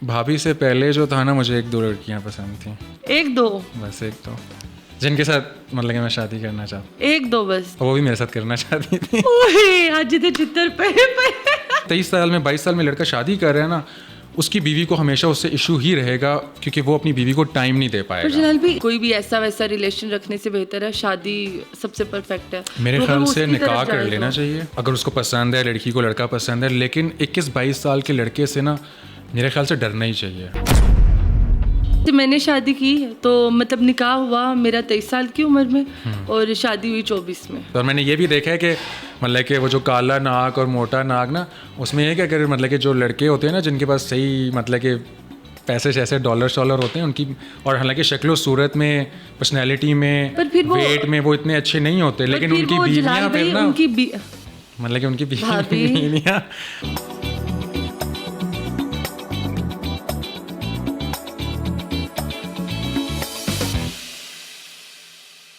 भाभी से पहले जो था ना, मुझे 1-2 लड़कियां पसंद थी। 1-2 बस 1-2 जिनके साथ मतलब कि मैं शादी करना चाहता, 1-2 बस। और वो भी मेरे साथ करना चाहती थी। ओए आज तो चित्तर पे 23 साल में 22 साल में लड़का शादी कर रहा है ना, उसकी बीवी को हमेशा उससे इशू ही रहेगा, क्योंकि वो अपनी बीवी को टाइम नहीं दे पर पाएगा। जलाल भी कोई भी ऐसा वैसा रिलेशन रखने से बेहतर है शादी सबसे परफेक्ट है। मेरे तो ख्याल वो से उसकी निकाह तरफ कर जाए लेना तो। चाहिए अगर उसको पसंद है, लड़की को लड़का पसंद है। लेकिन 21-22 साल के लड़के से ना मेरे ख्याल से डरना ही चाहिए। जब मैंने शादी की तो मतलब निकाह हुआ मेरा 23 साल की उम्र में और शादी हुई 24 में। और मैंने ये भी देखा है कि मतलब कि वो जो काला नाक और मोटा नाक ना, उसमें ये क्या करे, मतलब कि जो लड़के होते हैं ना जिनके पास सही मतलब कि पैसे जैसे डॉलर शॉलर होते हैं उनकी, और हालांकि शक्लो सूरत में, पर्सनैलिटी में, पर फिर वो वेट में वो इतने अच्छे नहीं होते, लेकिन फिर उनकी वो बीवियाँ जलाल फिर भाई ना उनकी मतलब कि उनकी भाभी। बीवियाँ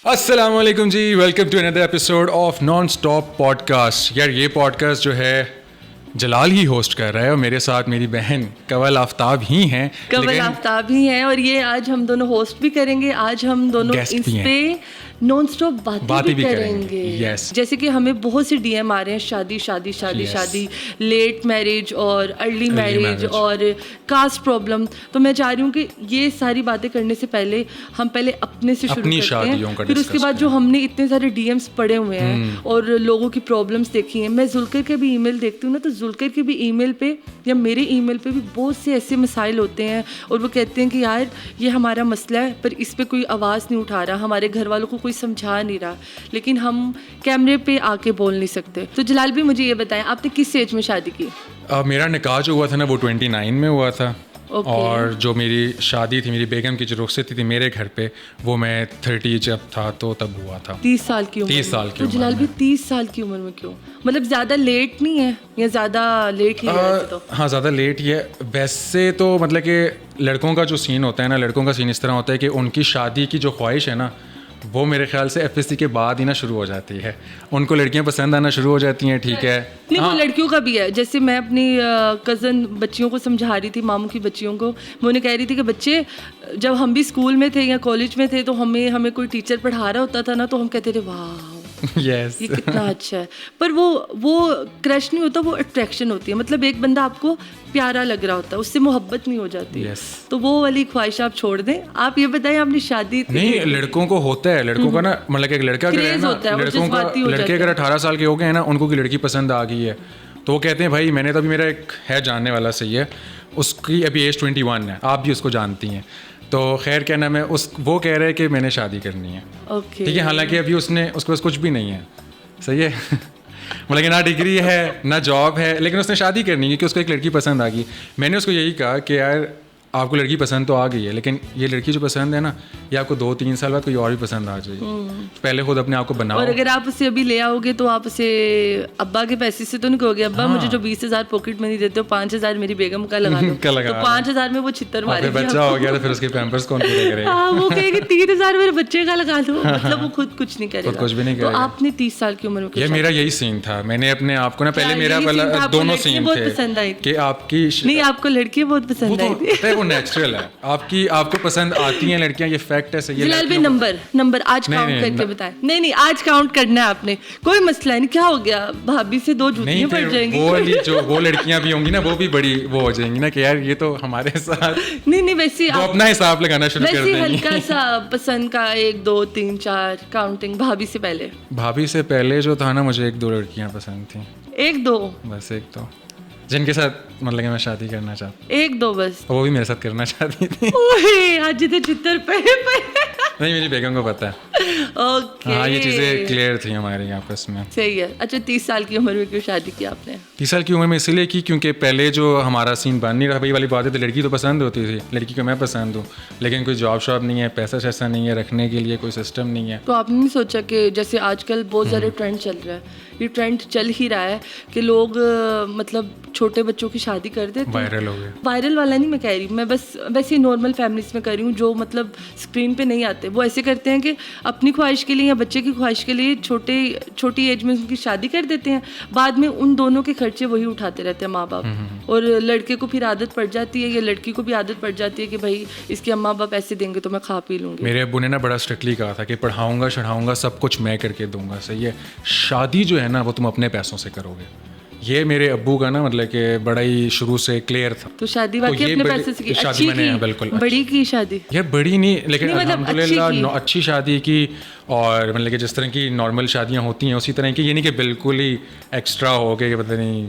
अस्सलाम वालेकुम जी, welcome to another episode of non stop podcast. यार ये पॉडकास्ट जो है जलाल ही होस्ट कर रहा है और मेरे साथ मेरी बहन कवल आफ्ताब ही हैं। कवल आफ्ताब ही हैं और ये आज हम दोनों होस्ट भी करेंगे। आज हम दोनों Guest इस भी हैं। पे नॉन स्टॉप बातें भी करेंगे। Yes। जैसे कि हमें बहुत से डीएम आ रहे हैं शादी शादी शादी Yes। शादी, लेट मैरिज और अर्ली मैरिज marriage। और कास्ट प्रॉब्लम। तो मैं चाह रही हूँ कि ये सारी बातें करने से पहले हम पहले अपने से शुरू अपनी करते शादियों हैं, का फिर उसके discuss बाद जो हमने इतने सारे डीएम्स पढ़े हुए हैं और लोगों की प्रॉब्लम्स देखी हैं। मैं जुल्कर के भी ईमेल देखती हूँ ना, तो जुल्कर के भी ईमेल पे या मेरे ईमेल पे भी बहुत से ऐसे मसाइल होते हैं और वो कहते हैं कि यार ये हमारा मसला है पर इस पे कोई आवाज़ नहीं उठा रहा, हमारे घर वालों को कोई समझा नहीं रहा, लेकिन हम कैमरे पे आके बोल नहीं सकते। तो जलाल भी मुझे ये बताएं, आपने किस एज में शादी की? मेरा निकाह जो हुआ था ना वो 29 में हुआ था। Okay। और जो मेरी शादी थी, मेरी बेगम की जो रुखसत थी मेरे घर पे, वो मैं 30 जब था तो तब हुआ था। 30 साल की उम्र 30 साल की तो उम्र जलाल भी में। 30 साल की उम्र में क्यों? मतलब ज़्यादा लेट नहीं है या ज़्यादा लेट ही है वैसे तो? हाँ, ज़्यादा लेट ही है वैसे तो। मतलब कि लड़कों का जो सीन होता है ना, लड़कों का सीन इस तरह होता है कि उनकी शादी की जो ख्वाहिश है ना, वो मेरे ख्याल से एफएससी के बाद ही ना शुरू हो जाती है। उनको लड़कियां पसंद आना शुरू हो जाती हैं, ठीक है। नहीं, वो लड़कियों का भी है। जैसे मैं अपनी कज़न बच्चियों को समझा रही थी, मामू की बच्चियों को, मैं उन्हें कह रही थी कि बच्चे जब हम भी स्कूल में थे या कॉलेज में थे तो हमें कोई टीचर पढ़ा रहा होता था ना, तो हम कहते थे वाह यस ये कितना अच्छा है। पर वो क्रश नहीं होता, वो अट्रैक्शन होती है। मतलब एक बंदा आपको प्यारा लग रहा होता है, उससे मोहब्बत नहीं हो जाती। Yes। तो वो वाली ख्वाहिश आप छोड़ दें। आप ये बताएं, आपने शादी नहीं, लड़कों को होता है, लड़कों का ना मतलब एक लड़का अगर है Craze ना, होता है, वो लड़कों का जज्बाती हो लड़के जाते अगर हैं। 18 साल के हो गए हैं ना, उनको की लड़की पसंद आ गई है तो वो कहते हैं भाई मैंने तो अभी, मेरा एक है जानने वाला सही है, उसकी अभी एज 21 है, आप भी उसको जानती हैं, तो खैर क्या नाम है वो कह रहे हैं कि मैंने शादी करनी है। ओके, ठीक है, हालांकि अभी उसके पास कुछ भी नहीं है, सही है। मतलब कि ना डिग्री है ना जॉब है, लेकिन उसने शादी करनी है क्योंकि उसको एक लड़की पसंद आ गई। मैंने उसको यही कहा कि यार आपको लड़की पसंद तो आ गई है, लेकिन ये लड़की जो पसंद है ना, ये आपको 2-3 साल बाद कोई और भी पसंद आ जाएगी। पहले खुद अपने आप को बनाओ। और अगर आप उसे अभी ले आओगे तो आप उसे अब्बा के पैसे से तो नहीं कहोगे अब्बा मुझे जो 20,000 पॉकेट मनी देते हो 5,000 मेरी बेगम का लगा दो। का लगा तो 5,000 में वो छितर फिर मारेगी। बच्चा हो गया तो फिर उसके पैम्पर्स कौन पूरे करेगा? हाँ, वो कहेगी 3,000 मेरे बच्चे का लगा दो। मतलब वो खुद कुछ नहीं करेगा। कुछ भी नहीं तो करेगा। आपने 30 साल की उम्र में ये मेरा यही सीन था। मैंने अपने आप को ना पहले, क्या मेरा यही वाला सीन था? आपको दोनों लड़की सीन बहुत थे पसंद आई थी? कि आपकी नहीं, आपको लड़की बहुत वो पसंद तो आई थी। पता है, वो नेचुरल है। आपको पसंद आती हैं लड़कियां, ये फैक्ट है, सही है। जलाल भाई नंबर आज काउंट करके बताएं। नहीं आज काउंट करना है आपने, कोई मसला नहीं। क्या हो गया, भाभी से 2 नहीं, जूतियां पड़ जाएंगी। वो वाली जो वो लड़कियां भी होंगी ना, वो भी बड़ी वो हो जाएंगी ना कि यार ये तो हमारे साथ नहीं वैसे वो अपना हिसाब लगाना शुरू कर वैसे देंगी। हल्का सा पसंद का 1 2 3 4 काउंटिंग। भाभी से पहले भाभी से पहले जो था ना, मुझे 1-2 लड़कियां पसंद थी। 1-2 बस 1-2 जिनके साथ मतलब कि मैं शादी करना चाहता, 1-2 बस। और वो भी मेरे साथ करना चाहती थी। ओए आज तो चित्तर पे नहीं, मेरी बेगम को पता है। ओके, हाँ, ये चीज़ें क्लियर थी हमारे आपस में। सही है। अच्छा, 30 साल की उम्र में क्यों शादी की आपने? 30 साल की उम्र में इसलिए की क्योंकि पहले जो हमारा सीन बन नहीं रहा, वही वाली बात है, तो लड़की तो पसंद होती थी, लड़की को मैं पसंद हूँ, लेकिन कोई जॉब शॉब नहीं है, पैसा शैसा नहीं है, रखने के लिए कोई सिस्टम नहीं है। तो आपने नहीं सोचा कि जैसे आजकल बहुत ज़्यादा ट्रेंड चल रहा है ये ट्रेंड चल ही रहा है कि लोग मतलब छोटे बच्चों की शादी कर देते हैं। वायरल हो गया। वायरल वाला नहीं मैं कह रही, मैं बस वैसे नॉर्मल फैमिलीज में कर रही हूँ जो मतलब स्क्रीन पे नहीं आते। वो ऐसे करते हैं कि अपनी ख्वाहिश के लिए या बच्चे की ख्वाहिश के लिए छोटी एज में उनकी शादी कर देते हैं, बाद में उन दोनों के खर्चे वही उठाते रहते हैं माँ बाप, और लड़के को फिर आदत पड़ जाती है या लड़की को भी आदत पड़ जाती है कि भाई इसके अम्मा बाप पैसे देंगे तो मैं खा पी लूँगी। मेरे अब्बू ने ना बड़ा स्ट्रिक्टली कहा था कि पढ़ाऊंगा चढ़ाऊंगा सब कुछ मैं करके दूंगा, सही है, शादी जो है ना वो तुम अपने पैसों से करोगे। ये मेरे अब्बू का ना मतलब कि बड़ा ही शुरू से क्लियर था। तो शादी वाकई अपने पैसे से की? शादी मैंने बिल्कुल बड़ी की शादी, ये बड़ी नहीं लेकिन मतलब अल्हम्दुलिल्लाह अच्छी शादी की, और मतलब कि जिस तरह की नॉर्मल शादियां होती हैं उसी तरह की, ये नहीं कि बिल्कुल ही एक्स्ट्रा हो गए कि पता नहीं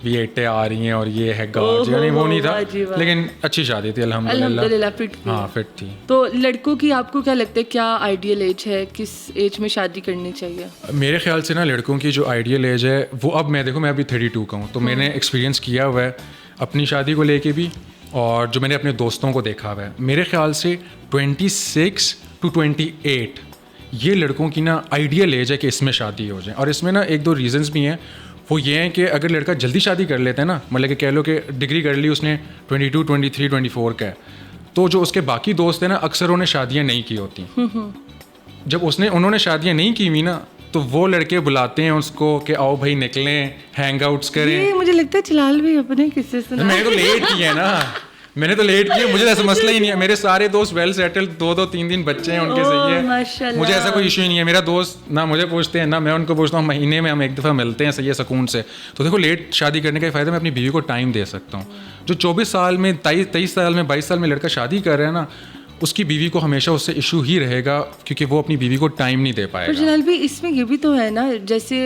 वीएटें आ रही हैं और ये है गाज, यानी वो नहीं था, लेकिन अच्छी शादी थी अल्हम्दुलिल्लाह। फिट थी। हाँ फिट थी। तो लड़कों की आपको क्या लगता है क्या आइडियल एज है, किस एज में शादी करनी चाहिए? मेरे ख्याल से ना लड़कों की जो आइडियल एज है वो, अब मैं देखो मैं अभी 32 का हूँ, तो मैंने एक्सपीरियंस किया हुआ है अपनी शादी को लेके भी, और जो मैंने अपने दोस्तों को देखा हुआ है, मेरे ख्याल से 26 to 28 ये लड़कों की ना आइडियल एज है कि इसमें शादी हो जाए। और इसमें ना एक दो रीजंस भी हैं, वो ये हैं कि अगर लड़का जल्दी शादी कर लेता है ना, मतलब कि कह लो कि डिग्री कर ली उसने 22, 23, 24 का है, तो जो उसके बाकी दोस्त हैं ना अक्सर उन्होंने शादियाँ नहीं की होती। जब उन्होंने शादियाँ नहीं की हुई ना, तो वो लड़के बुलाते हैं उसको कि आओ भाई निकलें, हैंग आउट्स करें। ये मुझे लगता है चिलाल भी अपने किस्से सुना। मैंने तो लेट किया ना, मैंने तो लेट किया, मुझे ऐसा मसला ही नहीं है। मेरे सारे दोस्त वेल सेटल्ड, 2-2, 3 बच्चे हैं उनके, सही है, माशाल्लाह। मुझे ऐसा कोई इशू ही नहीं है। मेरा दोस्त ना मुझे पूछते हैं ना मैं उनको पूछता हूँ, महीने में हम एक दफ़ा मिलते हैं, सही है, सुकून से। तो देखो लेट शादी करने का फ़ायदा, मैं अपनी बीवी को टाइम दे सकता हूँ। जो 24 साल में 23 साल में 22 साल में लड़का शादी कर रहा है ना, उसकी बीवी को हमेशा उससे इशू ही रहेगा, क्योंकि वो अपनी बीवी को टाइम नहीं दे पाएगा। जलाल भी इसमें ये भी तो है ना, जैसे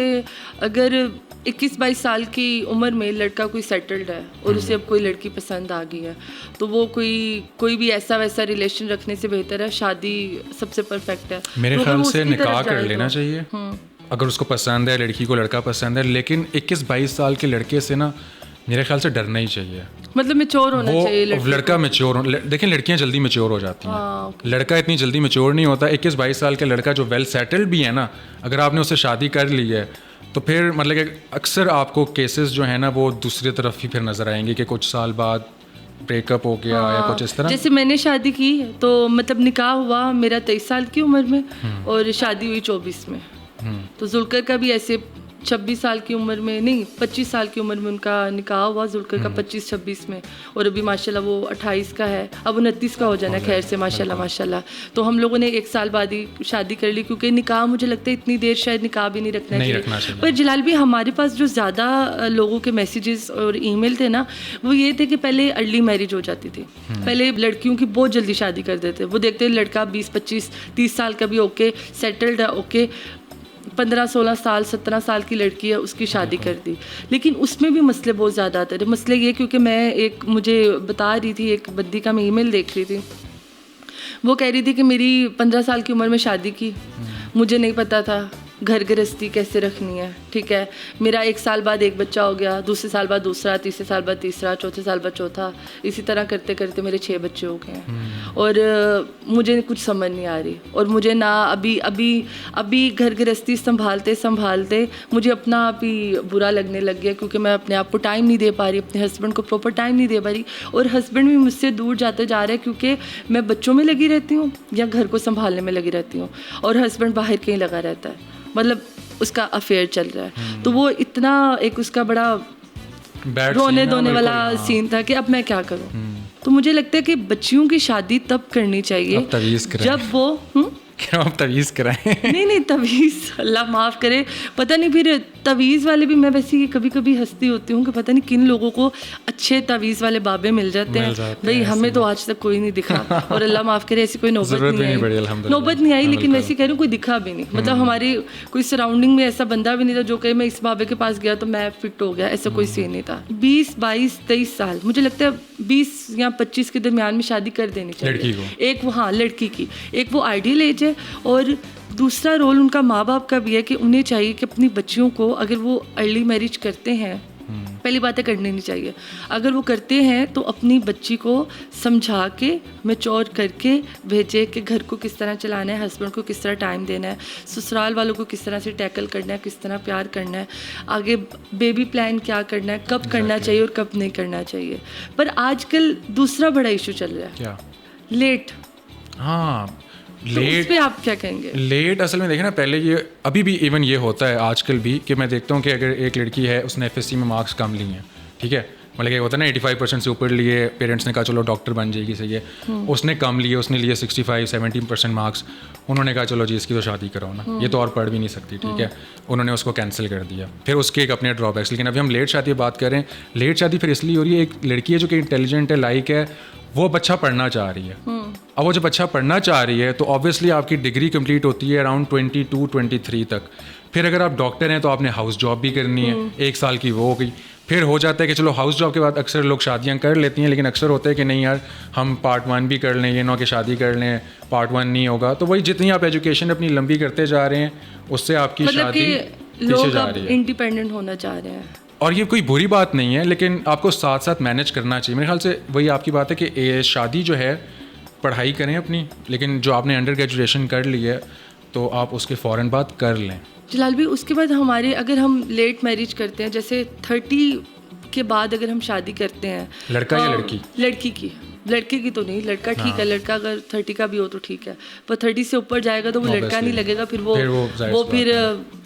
अगर 21-22 साल की उम्र में लड़का कोई सेटल्ड है और उसे अब कोई लड़की पसंद आ गई है, तो वो कोई भी ऐसा वैसा रिलेशन रखने से बेहतर है शादी सबसे परफेक्ट है। मेरे ख्याल से निकाह कर लेना चाहिए अगर उसको पसंद है, लड़की को लड़का पसंद है। लेकिन 21-22 साल के लड़के से ना मेरे ख्याल से डरना ही चाहिए, मतलब मैच्योर होना चाहिए लड़का मैच्योर हो। देखिए लड़कियां जल्दी मैच्योर हो जाती हैं, लड़का इतनी जल्दी मैच्योर नहीं होता। 21-22 साल का लड़का जो वेल सेटल्ड भी है ना, अगर आपने उससे शादी कर ली है तो फिर मतलब कि अक्सर आपको केसेस जो है ना वो दूसरी तरफ ही फिर नज़र आएंगे कि कुछ साल बाद ब्रेकअप हो गया या कुछ इस तरह। जैसे मैंने शादी की तो मतलब निकाह हुआ मेरा 23 साल की उम्र में और शादी हुई 24 में। तो जुल्कर का भी ऐसे 26 साल की उम्र में, नहीं 25 साल की उम्र में उनका निकाह हुआ, जुल्कर का 25-26 में, और अभी माशाल्लाह वो 28 का है, अब 29 का हो जाना खैर से माशाल्लाह माशाल्लाह। तो हम लोगों ने 1 साल बाद ही शादी कर ली, क्योंकि निकाह मुझे लगता है इतनी देर शायद निकाह भी नहीं रखना चाहिए। पर जलाल भी हमारे पास जो ज़्यादा लोगों के मैसेजेस और ईमेल थे ना, वो ये थे कि पहले अर्ली मैरिज हो जाती थी, पहले लड़कियों की बहुत जल्दी शादी कर देते। वो देखते लड़का 20-25-30 साल का भी ओके सेटल्ड है, ओके 15-16 साल 17 साल की लड़की है उसकी शादी कर दी। लेकिन उसमें भी मसले बहुत ज़्यादा आते थे। मसले ये क्योंकि मैं मुझे बता रही थी, एक बंदी का मैं ईमेल देख रही थी, वो कह रही थी कि मेरी 15 साल की उम्र में शादी की, मुझे नहीं पता था घर गृहस्थी कैसे रखनी है, ठीक है, मेरा 1 साल बाद एक बच्चा हो गया, दूसरे साल बाद दूसरा, तीसरे साल बाद तीसरा, चौथे साल बाद चौथा, इसी तरह करते करते मेरे 6 बच्चे हो गए हैं। और मुझे कुछ समझ नहीं आ रही, और मुझे ना अभी घर गृहस्थी संभालते मुझे अपना आप ही बुरा लगने लग गया, क्योंकि मैं अपने आप को टाइम नहीं दे पा रही, अपने हस्बैंड को प्रॉपर टाइम नहीं दे पा रही, और हस्बैंड भी मुझसे दूर जाते जा रहे हैं क्योंकि मैं बच्चों में लगी रहती हूँ या घर को संभालने में लगी रहती हूँ, और हस्बैंड बाहर कहीं लगा रहता है, मतलब उसका अफेयर चल रहा है। तो वो इतना एक उसका बड़ा रोने धोने वाला सीन था कि अब मैं क्या करूं। तो मुझे लगता है कि बच्चियों की शादी तब करनी चाहिए जब वो आप तवीज़ कराएं। नहीं तवीज़ अल्लाह माफ़ करे, पता नहीं फिर तवीज़ वाले भी, मैं वैसे ही कभी कभी हंसती होती हूँ कि पता नहीं किन लोगों को अच्छे तवीज़ वाले बाबे मिल जाते हैं भाई, हमें तो आज तक कोई नहीं दिखा, और अल्लाह माफ़ करे ऐसी कोई नौबत नहीं आई, लेकिन वैसे कह रही हूँ कोई दिखा भी नहीं, मतलब हमारी कोई सराउंडिंग में ऐसा बंदा भी नहीं था जो कहे मैं इस बाबे के पास गया तो मैं फिट हो गया, ऐसा कोई सीन नहीं था। 20, 22, 23 साल, मुझे लगता है 20 या 25 के दरमियान में शादी कर देनी चाहिए एक, हाँ लड़की की, एक वो आइडियल एज है, और दूसरा रोल उनका माँ बाप का भी है कि उन्हें चाहिए कि अपनी बच्चियों को, अगर वो अर्ली मैरिज करते हैं पहली बात है करनी नहीं चाहिए। अगर वो करते हैं तो अपनी बच्ची को समझा के मैच्योर करके भेजे कि घर को किस तरह चलाना है, हस्बैंड को किस तरह टाइम देना है, ससुराल वालों को किस तरह से टैकल करना है, किस तरह प्यार करना है, आगे बेबी प्लान क्या करना है, कब करना चाहिए और कब नहीं करना चाहिए। पर आजकल दूसरा बड़ा इशू चल रहा है, क्या? लेट। हाँ, तो उस पे आप क्या कहेंगे? लेट असल में देखें ना, पहले ये अभी भी इवन ये होता है आजकल भी कि मैं देखता हूँ कि अगर एक लड़की है उसने एफएससी में मार्क्स कम लिए हैं, ठीक है, मतलब ये होता है ना 85% से ऊपर लिए, पेरेंट्स ने कहा चलो डॉक्टर बन जाएगी, सही है, उसने कम लिए, उसने लिए 65-70% मार्क्स, उन्होंने कहा चलो जी इसकी तो शादी कराओ ना, ये तो और पढ़ भी नहीं सकती, ठीक है, उन्होंने उसको कैंसिल कर दिया। फिर उसके एक अपने ड्रॉबैक्स। लेकिन अभी हम लेट शादी की बात करें, लेट शादी फिर इसलिए हो रही है, एक लड़की है जो कि इंटेलिजेंट है, लाइक है, वो बच्चा पढ़ना चाह रही है। अब वो जब बच्चा पढ़ना चाह रही है तो ऑब्वियसली आपकी डिग्री कंप्लीट होती है अराउंड 22-23 तक। फिर अगर आप डॉक्टर हैं तो आपने हाउस जॉब भी करनी है, 1 साल की वो हो गई। फिर हो जाता है कि चलो हाउस जॉब के बाद अक्सर लोग शादियां कर लेती हैं, लेकिन अक्सर होता है कि नहीं यार हम पार्ट 1 भी कर लें, ये ना कि शादी कर लें, पार्ट 1 नहीं होगा। तो वही जितनी आप एजुकेशन अपनी लंबी करते जा रहे हैं उससे आपकी मतलब शादी कि पीछे लोग जा अब रही है। इंडिपेंडेंट होना चाह रहे हैं और ये कोई बुरी बात नहीं है, लेकिन आपको साथ साथ मैनेज करना चाहिए। मेरे ख्याल से वही आपकी बात है कि शादी जो है पढ़ाई करें अपनी, लेकिन जो आपने अंडर ग्रेजुएशन कर ली है तो आप उसके फ़ौरन बाद कर लें। जलाल भी। उसके बाद हमारे अगर हम लेट मैरिज करते हैं, जैसे 30 के बाद अगर हम शादी करते हैं, लड़का या लड़की? लड़के की तो नहीं, लड़का ठीक है, लड़का अगर 30 का भी हो तो ठीक है, पर 30 से ऊपर जाएगा तो वो लड़का नहीं लगेगा, फिर वो फिर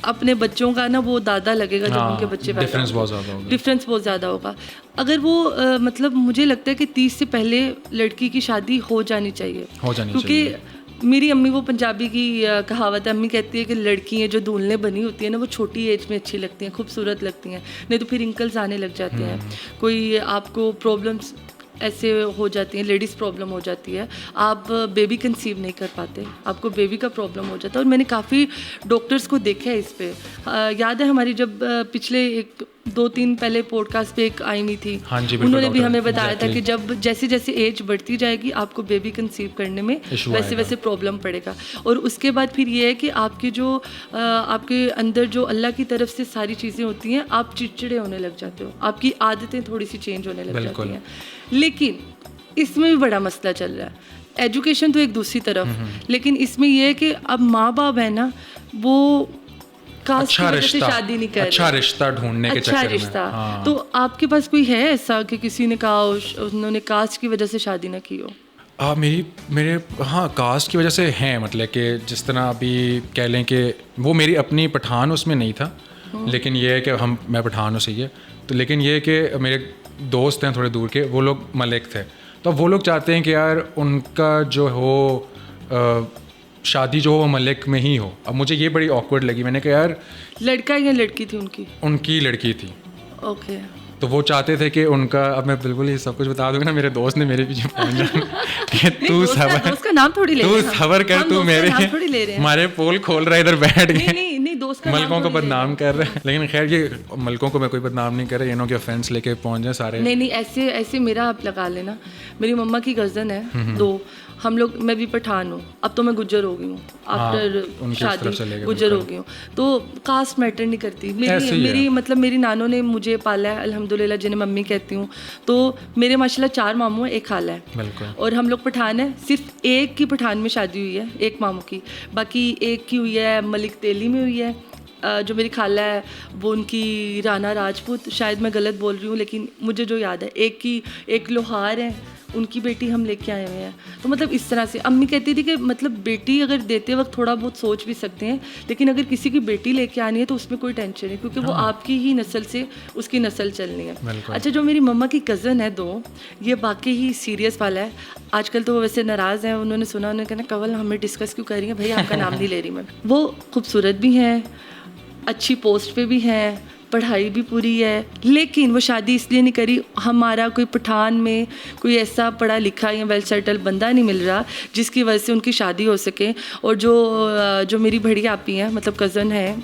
अपने बच्चों का ना वो दादा लगेगा जब उनके बच्चे पैदा होंगे। डिफरेंस बहुत ज़्यादा होगा। अगर वो मतलब मुझे लगता है कि 30 से पहले लड़की की शादी हो जानी चाहिए, क्योंकि मेरी अम्मी, वो पंजाबी की कहावत है, अम्मी कहती है कि लड़कियाँ जो दूल्हे बनी होती हैं ना वो छोटी एज में अच्छी लगती हैं, खूबसूरत लगती हैं, नहीं तो फिर रिंकल्स आने लग जाते हैं, कोई आपको प्रॉब्लम्स ऐसे हो जाती हैं, लेडीज़ प्रॉब्लम हो जाती है, आप बेबी कंसीव नहीं कर पाते, आपको बेबी का प्रॉब्लम हो जाता है। और मैंने काफ़ी डॉक्टर्स को देखा है इस पे। याद है हमारी जब पिछले 2-3 पहले पॉडकास्ट पे एक आई हुई थी, हाँ जी, उन्होंने भी हमें बताया था कि जब जैसे जैसे एज बढ़ती जाएगी आपको बेबी कंसीव करने में वैसे वैसे प्रॉब्लम पड़ेगा। और उसके बाद फिर ये है कि आपकी जो आपके अंदर जो अल्लाह की तरफ से सारी चीज़ें होती हैं, आप चिड़चिड़े होने लग जाते हो, आपकी आदतें थोड़ी सी चेंज होने लग जाती हैं। लेकिन इसमें भी बड़ा मसला चल रहा है। एजुकेशन तो एक दूसरी तरफ, लेकिन इसमें यह है कि अब माँ बाप है ना, वो अच्छा रिश्ता, शादी नहीं कर रहे, अच्छा रिश्ता ढूंढने के चक्कर में। हाँ। तो आपके पास कोई है ऐसा कि किसी ने कहा उन्होंने कास्ट की वजह से शादी ना की हो? मेरे हाँ, कास्ट की वजह से हैं, मतलब कि जिस तरह अभी कह लें कि वो मेरी अपनी पठान उसमें नहीं था, लेकिन ये है कि मैं पठान से ही है, तो लेकिन ये है कि मेरे दोस्त हैं थोड़े दूर के, वो लोग मलिक थे, तो वो लोग चाहते हैं कि यार उनका जो हो शादी जो हो वो मलिक में ही हो। अब मुझे ये बड़ी ऑकवर्ड लगी, मैंने कहा यार लड़का या लड़की थी उनकी लड़की थी। ओके। तो वो चाहते थे कि उनका, अब मैं बिल्कुल ही सब कुछ बता दूंगा ना, मेरे दोस्त ने मेरे पीछे फोन कि तू सबर कर, तू मेरे हमारे पोल खोल रहा है, इधर बैठ गए, मलकों को बदनाम कर रहे हैं। लेकिन खैर ये मलकों को मैं कोई बदनाम नहीं कर रहा, इन्हों के ऑफेंस लेके पहुंच जाए सारे। नहीं ऐसे मेरा आप लगा लेना, मेरी मम्मा की कज़न है 2, हम लोग, मैं भी पठान हूँ, अब तो मैं गुज्जर हो गई हूँ, आफ्टर शादी गुज्जर हो गई हूँ, तो कास्ट मैटर नहीं करती। मेरी मतलब मेरी नानों ने मुझे पाला है अल्हम्दुलिल्लाह, जिन्हें मम्मी कहती हूँ। तो मेरे माशाल्लाह 4 मामू हैं, 1 खाला है, और हम लोग पठान हैं। सिर्फ एक की पठान में शादी हुई है, एक मामू की, बाकी एक की हुई है मलिक तेली में हुई है। जो मेरी खाला है वो उनकी राना राजपूत, शायद मैं गलत बोल रही हूँ, लेकिन मुझे जो याद है एक लोहार है, उनकी बेटी हम लेके आए हुए हैं। तो मतलब इस तरह से अम्मी कहती थी कि मतलब बेटी अगर देते वक्त थोड़ा बहुत सोच भी सकते हैं, लेकिन अगर किसी की बेटी लेके आनी है तो उसमें कोई टेंशन नहीं, क्योंकि वो आपकी ही नस्ल से उसकी नस्ल चलनी है। अच्छा, जो मेरी मम्मा की कज़न है 2, ये बाकी ही सीरियस वाला है। आजकल तो वो वैसे नाराज़ हैं, उन्होंने सुना, उन्होंने कहना कवल हमें डिस्कस क्यों कर रही है भाई, आपका नाम नहीं ले रही मैं। वो खूबसूरत भी हैं, अच्छी पोस्ट पे भी हैं, पढ़ाई भी पूरी है, लेकिन वो शादी इसलिए नहीं करी, हमारा कोई पठान में कोई ऐसा पढ़ा लिखा या वेल सेटल बंदा नहीं मिल रहा जिसकी वजह से उनकी शादी हो सके। और जो मेरी बड़ी आपी हैं, मतलब कज़न है,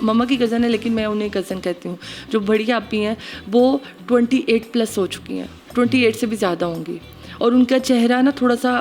मम्मा की कज़न है लेकिन मैं उन्हें कज़न कहती हूँ, जो बड़ी आपी हैं वो 28+ हो चुकी हैं, 28 से भी ज़्यादा होंगी, और उनका चेहरा ना थोड़ा सा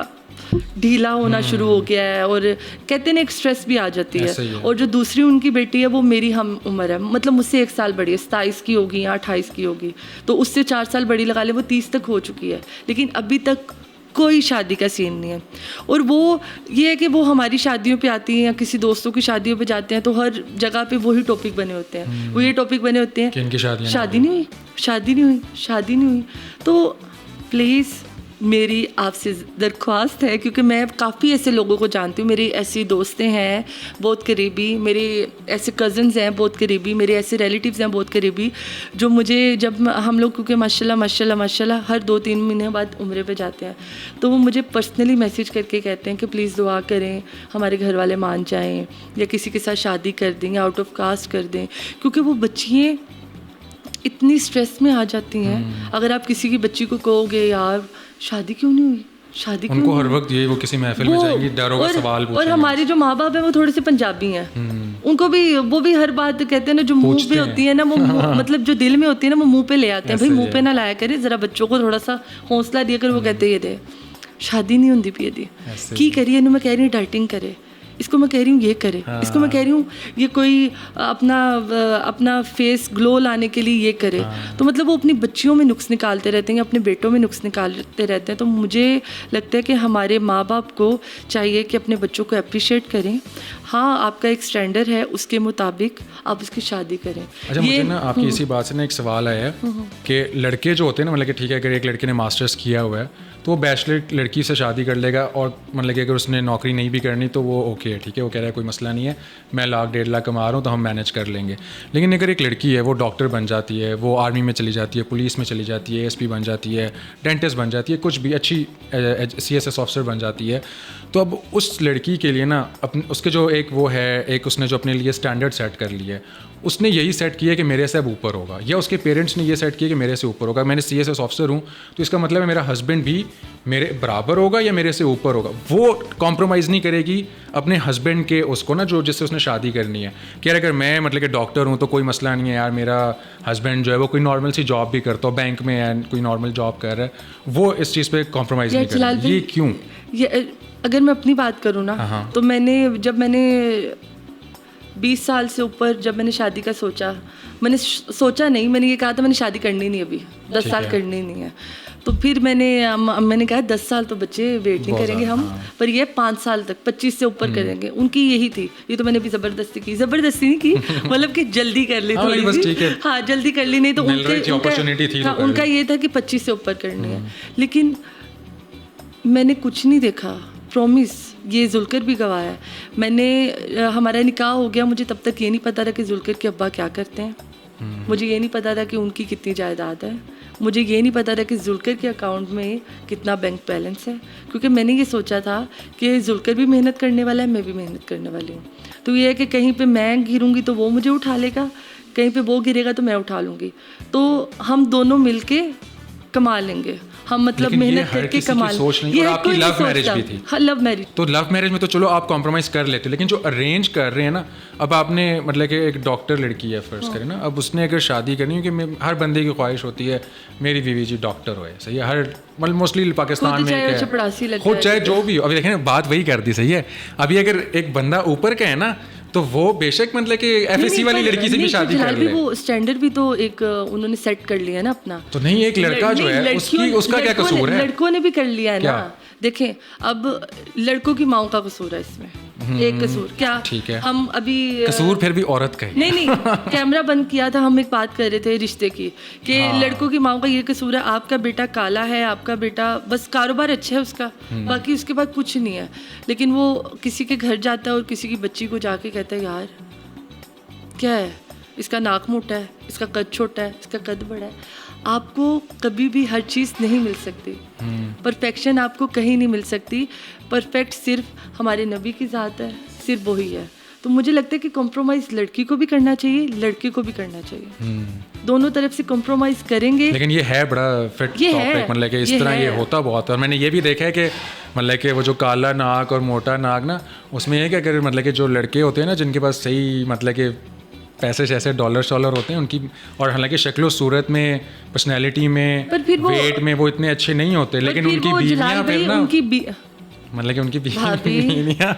ढीला होना शुरू हो गया है, और कहते हैं ना एक स्ट्रेस भी आ जाती है। और जो दूसरी उनकी बेटी है वो मेरी हम उम्र है, मतलब मुझसे 1 साल बड़ी है, 27 की होगी या 28 की होगी, तो उससे 4 साल बड़ी लगा ले, वो 30 तक हो चुकी है, लेकिन अभी तक कोई शादी का सीन नहीं है। और वो ये है कि वो हमारी शादियों पे आती हैं या किसी दोस्तों की शादियों पे जाते हैं तो हर जगह पे वही टॉपिक बने होते हैं, वो ये टॉपिक बने होते हैं कि इनकी शादी नहीं हुई, शादी नहीं हुई, शादी नहीं हुई। तो प्लीज़ मेरी आपसे दरख्वास्त है, क्योंकि मैं काफ़ी ऐसे लोगों को जानती हूँ, मेरी ऐसी दोस्तें हैं बहुत करीबी, मेरे ऐसे कज़न्स हैं बहुत करीबी, मेरे ऐसे रिलेटिव्स हैं बहुत करीबी, जो मुझे जब हम लोग क्योंकि माशाल्लाह हर 2-3 महीने बाद उम्रे पे जाते हैं, तो वो मुझे पर्सनली मैसेज करके कहते हैं कि प्लीज़ दुआ करें, हमारे घर वाले मान जाएँ या किसी के साथ शादी कर दें या आउट ऑफ कास्ट कर दें, क्योंकि वो बच्चियाँ इतनी स्ट्रेस में आ जाती हैं। अगर आप किसी की बच्ची को कहोगे यार शादी क्यों नहीं हुई, शादी क्यों उनको नहीं हर वक्त ये वो किसी महफिल में जाएंगी, डरों का सवाल पूछेंगे। और हमारे जो माँ बाप हैं वो थोड़े से पंजाबी हैं, उनको भी वो भी हर बात कहते हैं ना, जो मुंह पे होती है ना वो मतलब जो दिल में होती है ना वो मुंह पे ले आते हैं। भाई मुंह पे ना लाया करे, जरा बच्चों को थोड़ा सा हौसला दिया कर। वो कहते ये दे शादी नहीं होती पी दी की करिए, मैं कह रही हूँ डाइटिंग करे, इसको मैं कह रही हूँ ये करे, इसको मैं कह रही हूँ ये कोई अपना फेस ग्लो लाने के लिए ये करे। तो मतलब वो अपनी बच्चियों में नुक्स निकालते रहते हैं, अपने बेटों में नुक्स निकालते रहते हैं। तो मुझे लगता है कि हमारे माँ बाप को चाहिए कि अपने बच्चों को अप्रिशिएट करें। हाँ, आपका एक स्टैंडर्ड है, उसके मुताबिक आप उसकी शादी करें। अच्छा, मुझे ना आपकी इसी बात से ना एक सवाल आया है कि लड़के जो होते हैं ना, मतलब कि ठीक है अगर एक लड़के ने मास्टर्स किया हुआ है तो वो बैचलर लड़की से शादी कर लेगा, और मतलब कि अगर उसने नौकरी नहीं भी करनी तो वो ओके है, ठीक है, वो कह रहा है कोई मसला नहीं है, मैं 1,00,000-1,50,000 कमा रहा हूँ तो हम मैनेज कर लेंगे। लेकिन अगर एक लड़की है वो डॉक्टर बन जाती है, वो आर्मी में चली जाती है, पुलिस में चली जाती है, ASP बन जाती है, डेंटिस्ट बन जाती है, कुछ भी अच्छी CSS ऑफिसर बन जाती है, तो अब उस लड़की के लिए ना अपने उसके जो एक वो है, एक उसने जो अपने लिए स्टैंडर्ड सेट कर लिया है, उसने यही सेट किया कि मेरे से अब ऊपर होगा, या उसके पेरेंट्स ने ये सेट किया कि मेरे से ऊपर होगा। मैंने CSS ऑफिसर हूँ तो इसका मतलब है मेरा हस्बैंड भी मेरे बराबर होगा या मेरे से ऊपर होगा। वो कॉम्प्रोमाइज़ नहीं करेगी अपने हस्बैंड के उसको ना, जो जिससे उसने शादी करनी है, कि यार अगर मैं मतलब कि डॉक्टर हूँ तो कोई मसला नहीं है यार, मेरा हस्बैंड जो है वो कोई नॉर्मल सी जॉब भी करता हो, बैंक में है, कोई नॉर्मल जॉब कर रहा है, वो इस चीज़ पे कॉम्प्रोमाइज़ नहीं करेगा। ये क्यों? ये अगर मैं अपनी बात करूँ ना, तो मैंने 20 साल से ऊपर जब मैंने शादी का सोचा, मैंने सोचा नहीं, मैंने ये कहा था मैंने शादी करनी नहीं, अभी 10 साल करनी नहीं है। तो फिर मैंने कहा 10 साल तो बच्चे वेट नहीं करेंगे हम, पर ये 5 साल तक 25 से ऊपर करेंगे। उनकी यही थी, ये तो मैंने भी ज़बरदस्ती नहीं की मतलब कि जल्दी कर ली थोड़ी सी, हाँ जल्दी कर ली, नहीं तो उनका ये था कि 25 से ऊपर करनी है। लेकिन मैंने कुछ नहीं देखा, प्रॉमिस, ये जुल्कर भी गवाह है। हमारा निकाह हो गया, मुझे तब तक ये नहीं पता था कि जुल्कर के अब्बा क्या करते हैं, मुझे ये नहीं पता था कि उनकी कितनी जायदाद है, मुझे ये नहीं पता था कि जुल्कर के अकाउंट में कितना बैंक बैलेंस है, क्योंकि मैंने ये सोचा था कि जुल्कर भी मेहनत करने वाला है, मैं भी मेहनत करने वाली हूँ। तो ये है कि कहीं पे मैं गिरूंगी तो वो मुझे उठा लेगा, कहीं पे वो गिरेगा तो मैं उठा लूँगी, तो हम दोनों मिलके कमा लेंगे, हम मतलब मेहनत करके कमा लेंगे। ये आपकी लव मैरिज भी थी? हाँ, लव मैरिज। तो लव मैरिज में तो चलो आप कॉम्प्रोमाइज कर लेते, लेकिन जो अरेंज कर रहे हैं ना, अब आपने मतलब कि एक डॉक्टर लड़की है फर्ज करें ना, अब उसने अगर शादी करनी है, कि हर बंदे की ख्वाहिश होती है मेरी बीवी जी डॉक्टर होए, सही है, हर मतलब मोस्टली पाकिस्तान में खुद चाहे जो भी हो। अभी देखें बात वही कर दी, सही है। अभी अगर एक बंदा ऊपर का है ना तो वो बेशक मतलब कि FSC वाली लड़की से भी शादी कर ले, वो स्टैंडर्ड भी तो एक उन्होंने सेट कर लिया ना अपना। तो नहीं, एक लड़का जो है उसका क्या कसूर है? लड़कों ने भी कर लिया है ना। देखें, अब लड़कों की माओ का कसूर है इसमें, एक कसूर क्या, ठीक है, हम अभी कसूर फिर भी औरत का है। नहीं कैमरा बंद किया था, हम एक बात कर रहे थे रिश्ते की, कि लड़कों की माओ का ये कसूर है, आपका बेटा काला है, आपका बेटा बस कारोबार अच्छा है उसका, बाकी उसके बाद कुछ नहीं है। लेकिन वो किसी के घर जाता है और किसी की बच्ची को जाके कहता है यार क्या है, इसका नाक मोटा है, इसका कद छोटा है, इसका कद बड़ा है। आपको कभी भी हर चीज़ नहीं मिल सकती, परफेक्शन आपको कहीं नहीं मिल सकती। परफेक्ट सिर्फ हमारे नबी की ज़ात है, सिर्फ वही है। तो मुझे लगता है कि कॉम्प्रोमाइज़ लड़की को भी करना चाहिए, लड़के को भी करना चाहिए, दोनों तरफ से कॉम्प्रोमाइज़ करेंगे। लेकिन ये है बड़ा फिट टॉपिक, मतलब कि इस तरह ये होता बहुत है। और मैंने ये भी देखा है कि मतलब कि वो जो काला नाक और मोटा नाक ना, उसमें ये कि अगर मतलब कि जो लड़के होते हैं ना जिनके पास सही मतलब कि पैसे जैसे डॉलर शॉलर होते हैं उनकी, और हालांकि शक्लो सूरत में, पर्सनैलिटी में, पर फिर वो- वेट में वो इतने अच्छे नहीं होते, लेकिन फिर उनकी वो बीवियाँ जलाल भाई, फिर ना मतलब कि उनकी भाभी। बीवियाँ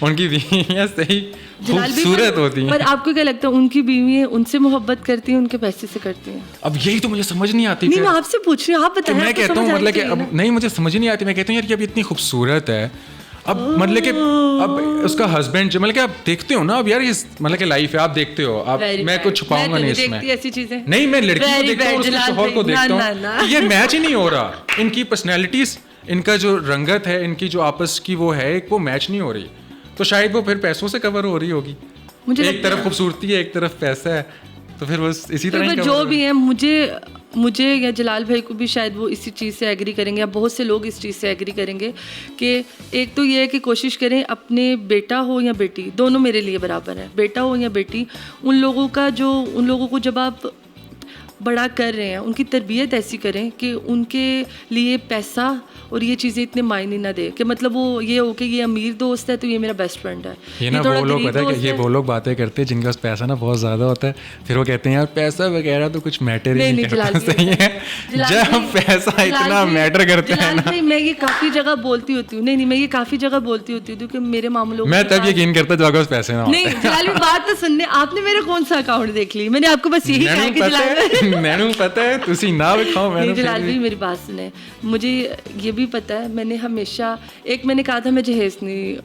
उनकी बीवियाँ सही जलाल भाई, खूबसूरत होती हैं। पर आपको क्या लगता है उनकी बीवी उनसे मोहब्बत करती हैं, उनके पैसे से करती हैं? अब यही तो मुझे समझ नहीं आती नहीं, फिर। मैं आपसे पूछ रही हूँ, आप तो बताएं। मैं आपको कहता हूँ समझ मतलब कि आनी अब चाहिए ना। नहीं, मुझे समझ ही नहीं आती। मैं कहता हूँ यार कि अब इतनी खूबसूरत है, अब मतलब कि अब उसका हस्बैंड जो मतलब कि आप देखते हो ना, अब यार ये मतलब कि लाइफ है, आप देखते हो, आप Very मैं bad. कुछ छुपाऊंगा मैं तो नहीं नहीं इसमें। देखती ऐसी चीजें। नहीं, मैं लड़की को Very देखता हूँ bad, और उसके जलाल शोहर को भाई। देखता ना, हूँ ना, कि ये मैच ही नहीं हो रहा, इनकी पर्सनैलिटीज, इनका जो रंगत है, इनकी जो आपस की वो है, वो मैच नहीं हो रही, तो शायद वो फिर पैसों से कवर हो रही होगी। मुझे एक लगता तरफ है- खूबसूरती है, एक तरफ पैसा है, तो फिर वो इसी तरह ही पर cover जो हो भी है, मुझे या जलाल भाई को भी शायद वो इसी चीज़ से एग्री करेंगे, या बहुत से लोग इस चीज़ से एग्री करेंगे कि एक तो ये है कि कोशिश करें अपने बेटा हो या बेटी, दोनों मेरे लिए बराबर है, बेटा हो या बेटी, उन लोगों को जब आप बड़ा कर रहे हैं, उनकी तरबियत ऐसी करें कि उनके लिए पैसा और ये चीज़ें इतने मायने ना दे, कि मतलब वो ये हो कि ये अमीर दोस्त है तो ये मेरा बेस्ट फ्रेंड है, ये ना थोड़ा वो लोग गरीब पता है दोस्त कि ये है। वो लोग बातें करते हैं जिनके पास पैसा ना बहुत ज़्यादा होता है, फिर वो कहते हैं यार पैसा वगैरह तो कुछ मैटर ही नहीं जलाल करता। भाई, सही है, जलाल जब भाई, पैसा जलाल इतना भाई, मैटर करता है जलाल ना, भाई, मैं ये काफ़ी जगह बोलती होती हूँ, नहीं मैं ये काफ़ी जगह बोलती होती हूँ कि मेरे मामलों मैं तब यकीन करता जब आपके पास पैसे ना होते। नहीं जलाल भाई, बात तो सुनने, आपने मेरा कौन सा अकाउंट देख ली, मैंने आपको बस यही कहा कि जलाल भाई मैंने पता है तुसी ना विखाओ, नहीं, मैंने जलाल भाई मेरी बात सुने, मुझे ये भी पता है, मैंने हमेशा मैंने कहा था मैं जहेज नहीं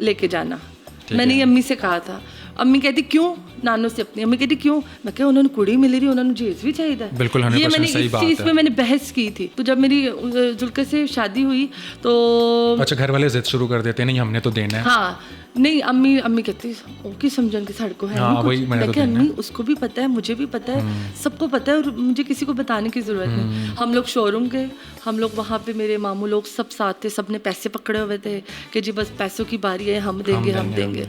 लेके जाना, मैंने ये अम्मी से कहा था, अम्मी कहती क्यों, नानू से अपनी अम्मी कहती क्यों, मैं क्या उन्होंने कुड़ी मिल रही, उन्होंने जहेज भी चाहिए था। बिल्कुल 100% ये मैंने सही इस बात चीज़ है। पे मैंने बहस की थी, तो जब मेरी जुल्कर से शादी हुई तो अच्छा घर वाले जिद शुरू कर देते हैं, नहीं हमने तो देना है। हाँ, नहीं अम्मी कहती ओके समझन की सड़कों है हाँ, नहीं वही कुछ। मैंने मैं तो क्या देना अम्मी उसको भी पता है, मुझे भी पता है, सबको पता है और मुझे किसी को बताने की ज़रूरत नहीं। हम लोग शोरूम गए, हम लोग वहाँ पे मेरे मामू लोग सब साथ थे, सबने पैसे पकड़े हुए थे कि जी बस पैसों की बारी है, हम देंगे।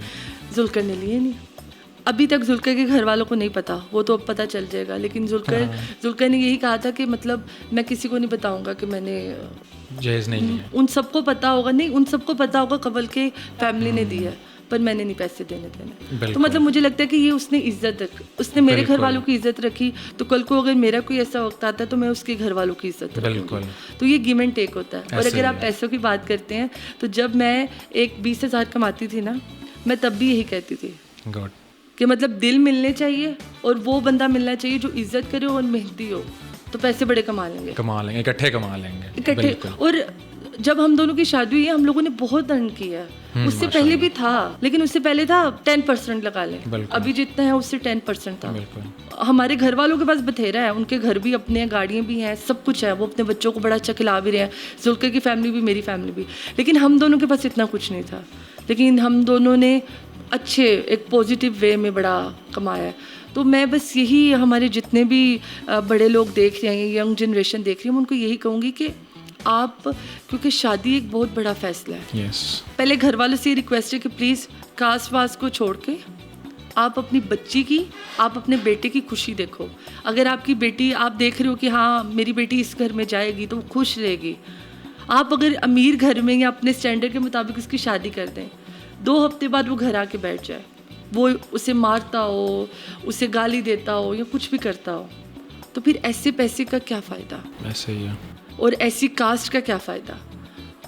जुल्कर ने लिए नहीं, अभी तक जुल्कर के घर वालों को नहीं पता, वो तो अब पता चल जाएगा, लेकिन जुल्कर ने यही कहा था कि मतलब मैं किसी को नहीं बताऊंगा कि मैंने जहेज नहीं लिया। उन सबको पता होगा, नहीं उन सबको पता होगा कबल के फैमिली ने दी है, पर मैंने नहीं पैसे देने। तो मतलब मुझे लगता है कि ये उसने उसने मेरे घर वालों की इज्जत रखी, तो कल को अगर मेरा कोई ऐसा वक्त आता है तो मैं उसके घर वालों की इज्जत रखूंगी। तो ये गिव एंड टेक होता है। और अगर आप पैसों की बात करते हैं तो जब मैं एक 20,000 कमाती थी ना, मैं तब भी यही कहती थी गॉड कि मतलब दिल मिलने चाहिए और वो बंदा मिलना चाहिए जो इज्जत करे और मेहनती हो, तो पैसे बड़े कमा लेंगे, इकट्ठे कमा लेंगे इकट्ठे। और जब हम दोनों की शादी हुई है हम लोगों ने बहुत अर्न किया है, उससे पहले भी था, लेकिन उससे पहले था 10% लगा लें, अभी जितना है उससे 10% था। हमारे घर वालों के पास बथेरा है, उनके घर भी अपने हैं, गाड़ियाँ भी हैं, सब कुछ है, वो अपने बच्चों को बड़ा अच्छा खिला भी रहे हैं, जुल्कर की फैमिली भी मेरी फैमिली भी, लेकिन हम दोनों के पास इतना कुछ नहीं था, लेकिन हम दोनों ने अच्छे एक पॉजिटिव वे में बड़ा कमाया है। तो मैं बस यही हमारे जितने भी बड़े लोग देख रहे हैं, यंग जनरेशन देख रही है, मैं उनको यही कहूँगी कि आप, क्योंकि शादी एक बहुत बड़ा फैसला है, पहले घर वालों से रिक्वेस्ट है कि प्लीज़ कास्ट वास्ट को छोड़ के आप अपनी बच्ची की, आप अपने बेटे की खुशी देखो। अगर आपकी बेटी, आप देख रहे हो कि हाँ मेरी बेटी इस घर में जाएगी तो वो खुश रहेगी, आप अगर अमीर घर में या अपने स्टैंडर्ड के मुताबिक उसकी शादी कर दें, 2 हफ्ते बाद वो घर आके बैठ जाए, वो उसे मारता हो, उसे गाली देता हो या कुछ भी करता हो, तो फिर ऐसे पैसे का क्या फ़ायदा, ऐसे ही है, और ऐसी कास्ट का क्या फ़ायदा,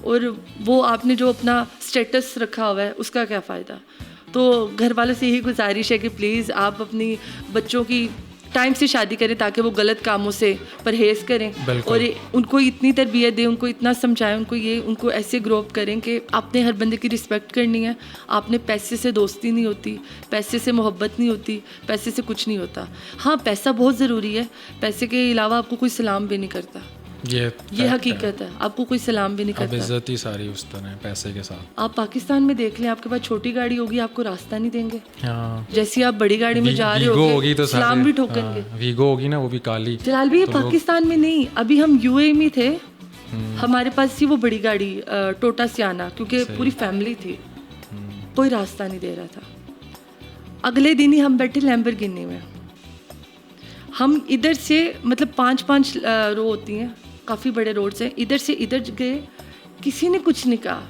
और वो आपने जो अपना स्टेटस रखा हुआ है उसका क्या फ़ायदा। तो घर वालों से यही गुजारिश है कि प्लीज़ आप अपनी बच्चों की टाइम से शादी करें ताकि वो गलत कामों से परहेज़ करें, और उनको इतनी तरबियत दें, उनको इतना समझाएं, उनको ऐसे ग्रो अप करें कि आपने हर बंदे की रिस्पेक्ट करनी है, आपने पैसे से दोस्ती नहीं होती, पैसे से मोहब्बत नहीं होती, पैसे से कुछ नहीं होता। हाँ पैसा बहुत ज़रूरी है, पैसे के अलावा आपको कोई सलाम भी नहीं करता, ये हकीकत है, आपको कोई सलाम भी नहीं करता। इज्जत ही सारी उस तरह है पैसे के साथ। आप पाकिस्तान में देख लें, आपके पास छोटी गाड़ी होगी आपको रास्ता नहीं देंगे, हाँ। जैसे आप बड़ी गाड़ी में जा रहे होगे तो सलाम भी ठोकेंगे। वीगो होगी ना, वो भी काली। जलाल भी पाकिस्तान में नहीं, अभी हम यूएई में थे, हमारे पास थी वो बड़ी गाड़ी टोटा सियाना, क्योंकि पूरी फैमिली थी, कोई रास्ता नहीं दे रहा था। अगले दिन ही हम बैठे लैम्बोर्गिनी में, हम इधर से मतलब 5-5 रो होती हैं, काफ़ी बड़े रोड्स हैं, इधर से इधर गए, किसी ने कुछ नहीं कहा,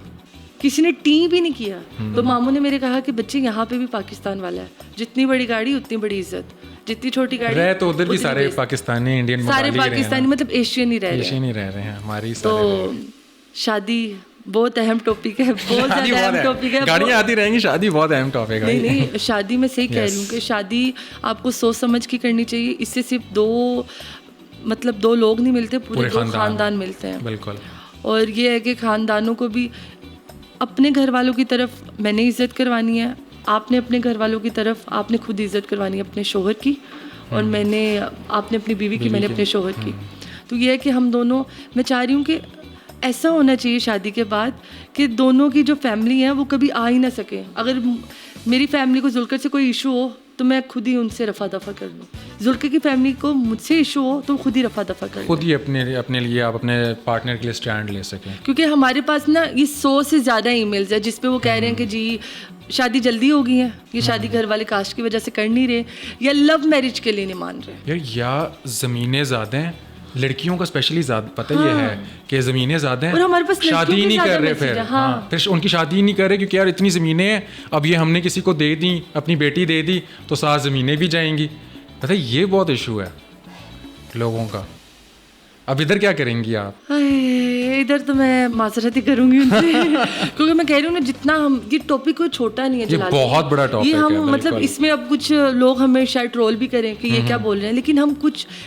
किसी ने टी भी नहीं किया। तो मामू ने मेरे कहा कि बच्चे यहाँ पे भी पाकिस्तान वाला है, जितनी बड़ी गाड़ी उतनी बड़ी इज्जत, जितनी छोटी गाड़ी रहे तो उधर भी उतनी सारे बेइज्जत। पाकिस्तानी इंडियन सारे पाकिस्तानी मतलब एशियन ही रह रहे हैं। एशियन ही रह रहे हैं हमारी तो शादी बहुत अहम टॉपिक है, बहुत ज़्यादा अहम टॉपिक है। गाड़ियाँ आती रहेंगी, शादी बहुत अहम टॉपिक है। नहीं, शादी में सही कह रही हूँ कि शादी आपको सोच समझ के करनी चाहिए। इससे सिर्फ दो लोग नहीं मिलते, पूरे दो खानदान मिलते हैं। बिल्कुल। और ये है कि खानदानों को भी अपने घर वालों की तरफ मैंने इज़्ज़त करवानी है, आपने अपने घर वालों की तरफ आपने खुद इज़्ज़त करवानी है अपने शोहर की, और आपने अपनी बीवी की, मैंने अपने शोहर की। तो ये है कि हम दोनों, मैं चाह रही हूँ कि ऐसा होना चाहिए शादी के बाद कि दोनों की जो फैमिली है वो कभी आ ही ना सके। अगर मेरी फैमिली को जुल्कर से कोई इशू हो तो मैं खुद ही उनसे रफा दफा कर लूँ, जुल्कर की फैमिली को मुझसे इशू हो तो खुद ही रफा दफा कर लूँ। खुद ही अपने लिए आप अपने पार्टनर के लिए स्टैंड ले सकें। क्योंकि हमारे पास ना ये 100 से ज़्यादा ईमेल्स है जिस पे वो कह रहे हैं कि जी शादी जल्दी हो गई है, ये शादी घर वाले कास्ट की वजह से कर नहीं रहे, या लव मैरिज के लिए नहीं मान रहे। यार या ज़मीनें ज़्यादा हैं, लड़कियों का स्पेशली ज़्यादा पता ये है कि ज़मीनें ज़्यादा हैं और हमारे पास शादी ही नहीं कर रहे, फिर उनकी शादी ही नहीं कर रहे क्योंकि यार इतनी ज़मीनें हैं, अब ये हमने किसी को दे दी, अपनी बेटी दे दी तो 7 ज़मीनें भी जाएंगी। पता है ये बहुत इशू है लोगों का। अब इधर क्या करेंगी आप? इधर तो मैं माजरत ही करूंगी उनसे क्योंकि मैं कह रही हूँ ना, जितना हम ये टॉपिक कोई छोटा नहीं है, ये बहुत बड़ा टॉपिक ये हम है, मतलब इसमें अब कुछ लोग हमें शायद ट्रोल भी करें कि ये क्या बोल रहे हैं, लेकिन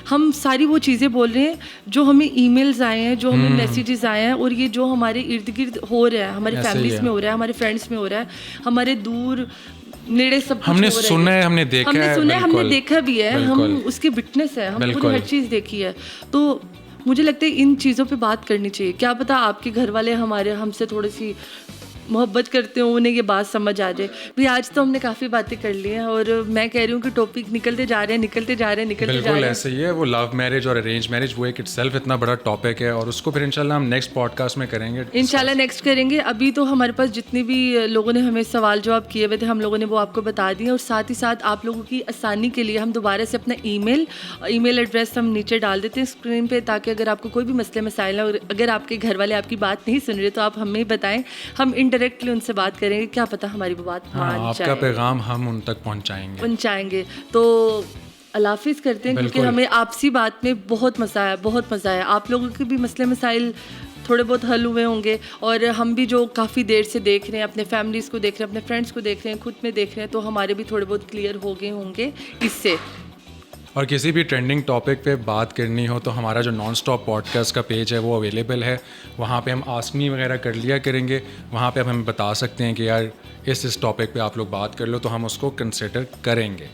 हम सारी वो चीज़ें बोल रहे हैं जो हमें ईमेल्स आए हैं, जो हमें मैसेजेस आए हैं, और ये जो हमारे इर्द गिर्द हो रहा है, हमारी फैमिलीज में हो रहा है, हमारे फ्रेंड्स में हो रहा है, हमारे दूर नेड़े सब हमने सुना है, हमने देखा है, हमने देखा भी है, हम उसके विटनेस है, हम पूरी हर चीज़ देखी है। तो मुझे लगता है इन चीज़ों पे बात करनी चाहिए। क्या पता आपके घर वाले हमसे थोड़ी सी मोहब्बत करते हो, उन्हें ये बात समझ आ जाए। भी आज तो हमने काफ़ी बातें कर ली हैं और मैं कह रही हूँ कि टॉपिक निकलते जा रहे हैं। बिल्कुल ऐसे ही है। वो लव मैरिज और अरेंज मैरिज वो एक इटसेल्फ इतना बड़ा टॉपिक है और उसको फिर इंशाल्लाह हम नेक्स्ट पॉडकास्ट में करेंगे। इंशाल्लाह नेक्स्ट करेंगे। अभी तो हमारे पास जितने भी लोगों ने हमें सवाल जवाब किए हुए थे, हम लोगों ने वो आपको बता दिए, और साथ ही साथ आप लोगों की आसानी के लिए हम दोबारा से अपना ईमेल एड्रेस हम नीचे डाल देते हैं स्क्रीन पे, ताकि अगर आपको कोई भी मसले मसाइल है और अगर आपके घर वाले आपकी बात नहीं सुन रहे तो आप हमें बताएं, हम इनडायरेक्टली उनसे बात करेंगे, क्या पता हमारी वो बात मान जाए। आपका पैगाम हम उन तक पहुंचाएंगे। तो अल्लाह हाफिज़ करते हैं, क्योंकि हमें आपसी बात में बहुत मज़ा आया। आप लोगों के भी मसले मसाइल थोड़े बहुत हल हुए होंगे, और हम भी जो काफ़ी देर से देख रहे हैं, अपने फैमिलीज़ को देख रहे हैं, अपने फ्रेंड्स को देख रहे हैं, खुद में देख रहे हैं, तो हमारे भी थोड़े बहुत क्लियर हो गए होंगे इससे। और किसी भी ट्रेंडिंग टॉपिक पे बात करनी हो तो हमारा जो नॉन स्टॉप पॉडकास्ट का पेज है वो अवेलेबल है, वहाँ पे हम आस्क मी वगैरह कर लिया करेंगे। वहाँ पे आप हमें बता सकते हैं कि यार इस टॉपिक पे आप लोग बात कर लो, तो हम उसको कंसिडर करेंगे।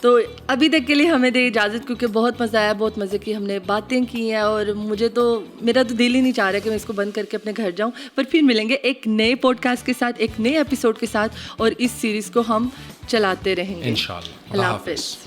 तो अभी तक के लिए हमें दे इजाज़त, क्योंकि बहुत मज़ा आया, बहुत मज़े की हमने बातें की हैं, और मेरा तो दिल ही नहीं चाह रहा कि मैं इसको बंद करके अपने घर जाऊं। पर फिर मिलेंगे एक नए पॉडकास्ट के साथ, एक नए एपिसोड के साथ, और इस सीरीज़ को हम चलाते रहेंगे इंशाल्लाह। अल्लाह हाफ़िज़।